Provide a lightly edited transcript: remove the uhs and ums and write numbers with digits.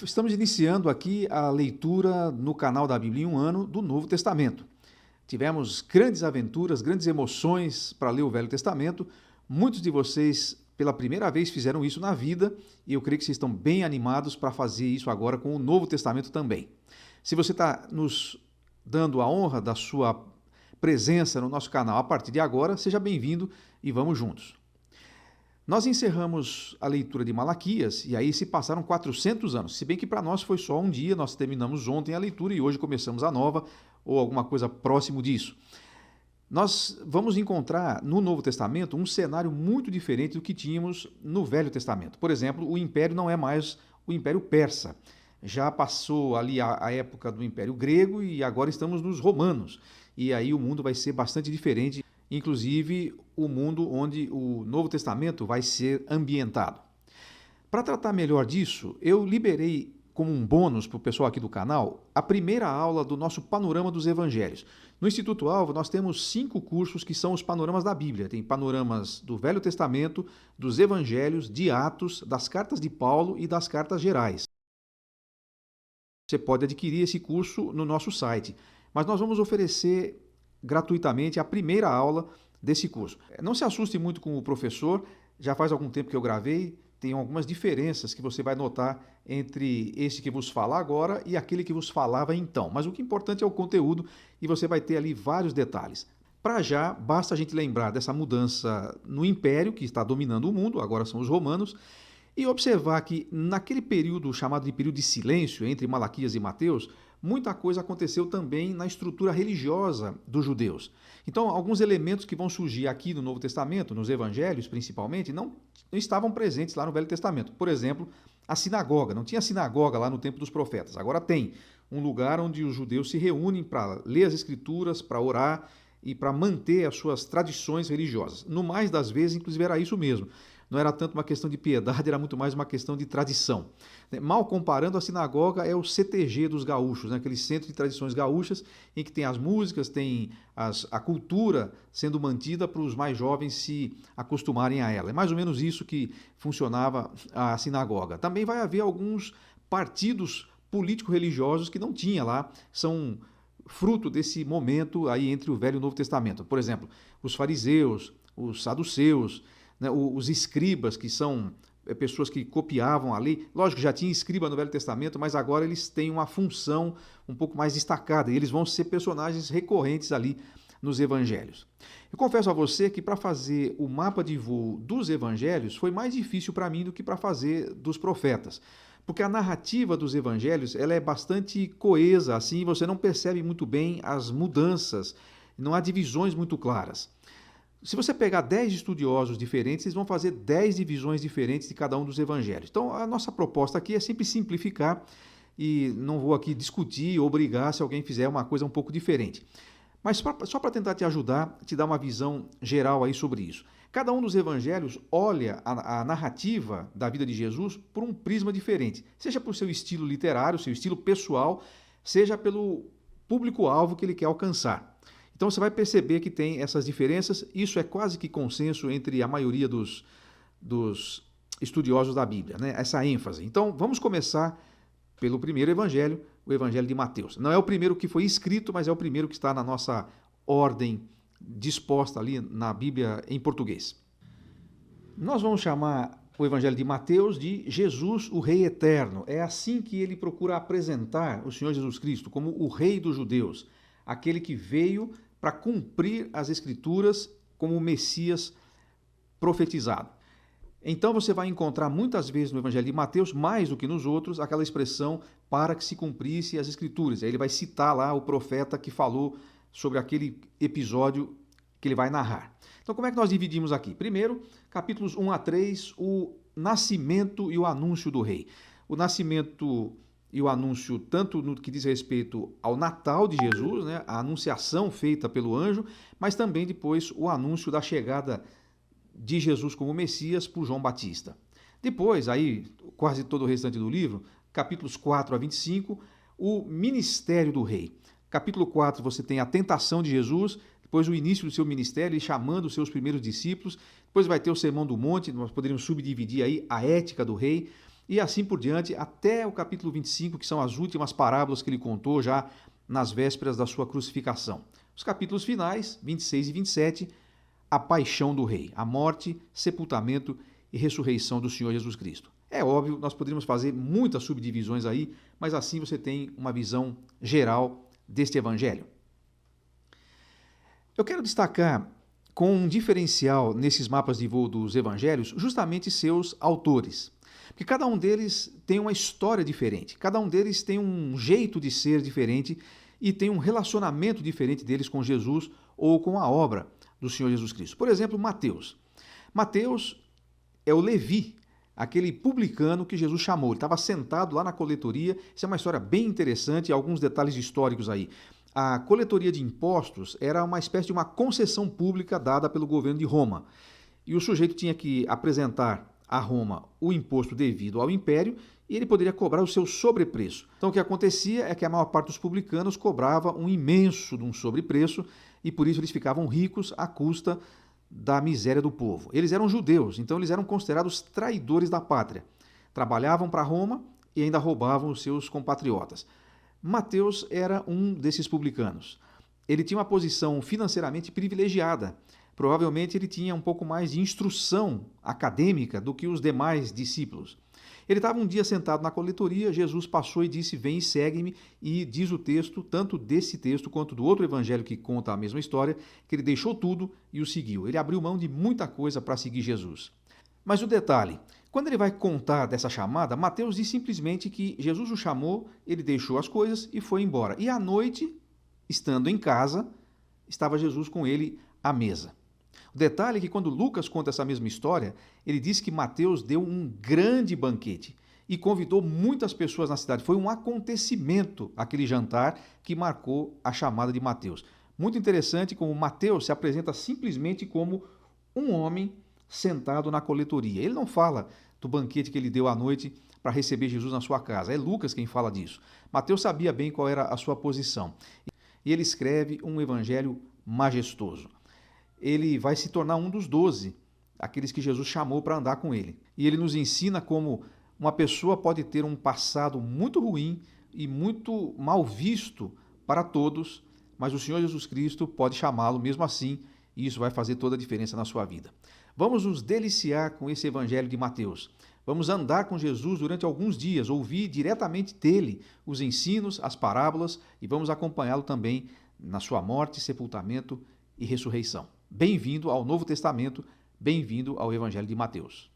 Estamos iniciando aqui a leitura no canal da Bíblia em um ano do Novo Testamento. Tivemos grandes aventuras, grandes emoções para ler o Velho Testamento. Muitos de vocês, pela primeira vez, fizeram isso na vida e eu creio que vocês estão bem animados para fazer isso agora com o Novo Testamento também. Se você está nos dando a honra da sua presença no nosso canal a partir de agora, seja bem-vindo e vamos juntos. Nós encerramos a leitura de Malaquias e aí se passaram 400 anos, se bem que para nós foi só um dia, nós terminamos ontem a leitura e hoje começamos a nova ou alguma coisa próximo disso. Nós vamos encontrar no Novo Testamento um cenário muito diferente do que tínhamos no Velho Testamento. Por exemplo, o império não é mais o Império Persa. Já passou ali a época do Império Grego e agora estamos nos romanos. E aí o mundo vai ser bastante diferente, inclusive o mundo onde o Novo Testamento vai ser ambientado. Para tratar melhor disso, eu liberei como um bônus para o pessoal aqui do canal a primeira aula do nosso Panorama dos Evangelhos. No Instituto Alvo, nós temos 5 cursos que são os panoramas da Bíblia. Tem panoramas do Velho Testamento, dos Evangelhos, de Atos, das cartas de Paulo e das cartas gerais. Você pode adquirir esse curso no nosso site, mas nós vamos oferecer gratuitamente a primeira aula desse curso. Não se assuste muito com o professor, já faz algum tempo que eu gravei, tem algumas diferenças que você vai notar entre esse que vos fala agora e aquele que vos falava então. Mas o que é importante é o conteúdo e você vai ter ali vários detalhes. Para já, basta a gente lembrar dessa mudança no Império, que está dominando o mundo, agora são os romanos, e observar que naquele período chamado de período de silêncio, entre Malaquias e Mateus, muita coisa aconteceu também na estrutura religiosa dos judeus. Então, alguns elementos que vão surgir aqui no Novo Testamento, nos Evangelhos principalmente, não estavam presentes lá no Velho Testamento. Por exemplo, a sinagoga. Não tinha sinagoga lá no tempo dos profetas. Agora tem um lugar onde os judeus se reúnem para ler as Escrituras, para orar e para manter as suas tradições religiosas. No mais das vezes, inclusive, era isso mesmo. Não era tanto uma questão de piedade, era muito mais uma questão de tradição. Mal comparando, a sinagoga é o CTG dos gaúchos, né? Aquele centro de tradições gaúchas, em que tem as músicas, tem a cultura sendo mantida para os mais jovens se acostumarem a ela. É mais ou menos isso que funcionava a sinagoga. Também vai haver alguns partidos político-religiosos que não tinha lá, são fruto desse momento aí entre o Velho e o Novo Testamento. Por exemplo, os fariseus, os saduceus, né, os escribas, que são pessoas que copiavam a lei. Lógico que já tinha escriba no Velho Testamento, mas agora eles têm uma função um pouco mais destacada e eles vão ser personagens recorrentes ali nos evangelhos. Eu confesso a você que para fazer o mapa de voo dos evangelhos foi mais difícil para mim do que para fazer dos profetas. Porque a narrativa dos evangelhos ela é bastante coesa, assim você não percebe muito bem as mudanças, não há divisões muito claras. Se você pegar 10 estudiosos diferentes, eles vão fazer 10 divisões diferentes de cada um dos evangelhos. Então, a nossa proposta aqui é sempre simplificar e não vou aqui discutir ou brigar se alguém fizer uma coisa um pouco diferente. Mas só para tentar te ajudar, te dar uma visão geral aí sobre isso. Cada um dos evangelhos olha a narrativa da vida de Jesus por um prisma diferente, seja por seu estilo literário, seu estilo pessoal, seja pelo público-alvo que ele quer alcançar. Então você vai perceber que tem essas diferenças, isso é quase que consenso entre a maioria dos estudiosos da Bíblia, né? Essa ênfase. Então vamos começar pelo primeiro evangelho, o evangelho de Mateus. Não é o primeiro que foi escrito, mas é o primeiro que está na nossa ordem disposta ali na Bíblia em português. Nós vamos chamar o evangelho de Mateus de Jesus, o Rei Eterno. É assim que ele procura apresentar o Senhor Jesus Cristo como o Rei dos judeus, aquele que veio para cumprir as Escrituras como o Messias profetizado. Então você vai encontrar muitas vezes no Evangelho de Mateus, mais do que nos outros, aquela expressão para que se cumprisse as Escrituras. Aí ele vai citar lá o profeta que falou sobre aquele episódio que ele vai narrar. Então como é que nós dividimos aqui? Primeiro, capítulos 1 a 3, o nascimento e o anúncio do rei. O nascimento e o anúncio tanto no que diz respeito ao Natal de Jesus, né, a anunciação feita pelo anjo, mas também depois o anúncio da chegada de Jesus como Messias por João Batista. Depois, aí quase todo o restante do livro, capítulos 4 a 25, o ministério do rei. Capítulo 4 você tem a tentação de Jesus, depois o início do seu ministério, ele chamando os seus primeiros discípulos, depois vai ter o Sermão do Monte, nós poderíamos subdividir aí a ética do rei, e assim por diante, até o capítulo 25, que são as últimas parábolas que ele contou já nas vésperas da sua crucificação. Os capítulos finais, 26 e 27, a paixão do rei, a morte, sepultamento e ressurreição do Senhor Jesus Cristo. É óbvio, nós poderíamos fazer muitas subdivisões aí, mas assim você tem uma visão geral deste evangelho. Eu quero destacar com um diferencial nesses mapas de voo dos evangelhos justamente seus autores. Porque cada um deles tem uma história diferente, cada um deles tem um jeito de ser diferente e tem um relacionamento diferente deles com Jesus ou com a obra do Senhor Jesus Cristo. Por exemplo, Mateus. Mateus é o Levi, aquele publicano que Jesus chamou. Ele estava sentado lá na coletoria. Isso é uma história bem interessante e alguns detalhes históricos aí. A coletoria de impostos era uma espécie de uma concessão pública dada pelo governo de Roma. E o sujeito tinha que apresentar a Roma o imposto devido ao império e ele poderia cobrar o seu sobrepreço. Então o que acontecia é que a maior parte dos publicanos cobrava um imenso de um sobrepreço e por isso eles ficavam ricos à custa da miséria do povo. Eles eram judeus, então eles eram considerados traidores da pátria. Trabalhavam para Roma e ainda roubavam os seus compatriotas. Mateus era um desses publicanos. Ele tinha uma posição financeiramente privilegiada. Provavelmente ele tinha um pouco mais de instrução acadêmica do que os demais discípulos. Ele estava um dia sentado na coletoria, Jesus passou e disse: "Vem e segue-me", e diz o texto, tanto desse texto quanto do outro evangelho que conta a mesma história, que ele deixou tudo e o seguiu. Ele abriu mão de muita coisa para seguir Jesus. Mas o detalhe, quando ele vai contar dessa chamada, Mateus diz simplesmente que Jesus o chamou, ele deixou as coisas e foi embora. E à noite, estando em casa, estava Jesus com ele à mesa. O detalhe é que quando Lucas conta essa mesma história, ele diz que Mateus deu um grande banquete e convidou muitas pessoas na cidade. Foi um acontecimento aquele jantar que marcou a chamada de Mateus. Muito interessante como Mateus se apresenta simplesmente como um homem sentado na coletoria. Ele não fala do banquete que ele deu à noite para receber Jesus na sua casa. É Lucas quem fala disso. Mateus sabia bem qual era a sua posição. E ele escreve um evangelho majestoso. Ele vai se tornar um dos 12, aqueles que Jesus chamou para andar com ele. E ele nos ensina como uma pessoa pode ter um passado muito ruim e muito mal visto para todos, mas o Senhor Jesus Cristo pode chamá-lo mesmo assim, e isso vai fazer toda a diferença na sua vida. Vamos nos deliciar com esse evangelho de Mateus. Vamos andar com Jesus durante alguns dias, ouvir diretamente dele os ensinos, as parábolas, e vamos acompanhá-lo também na sua morte, sepultamento e ressurreição. Bem-vindo ao Novo Testamento, bem-vindo ao Evangelho de Mateus.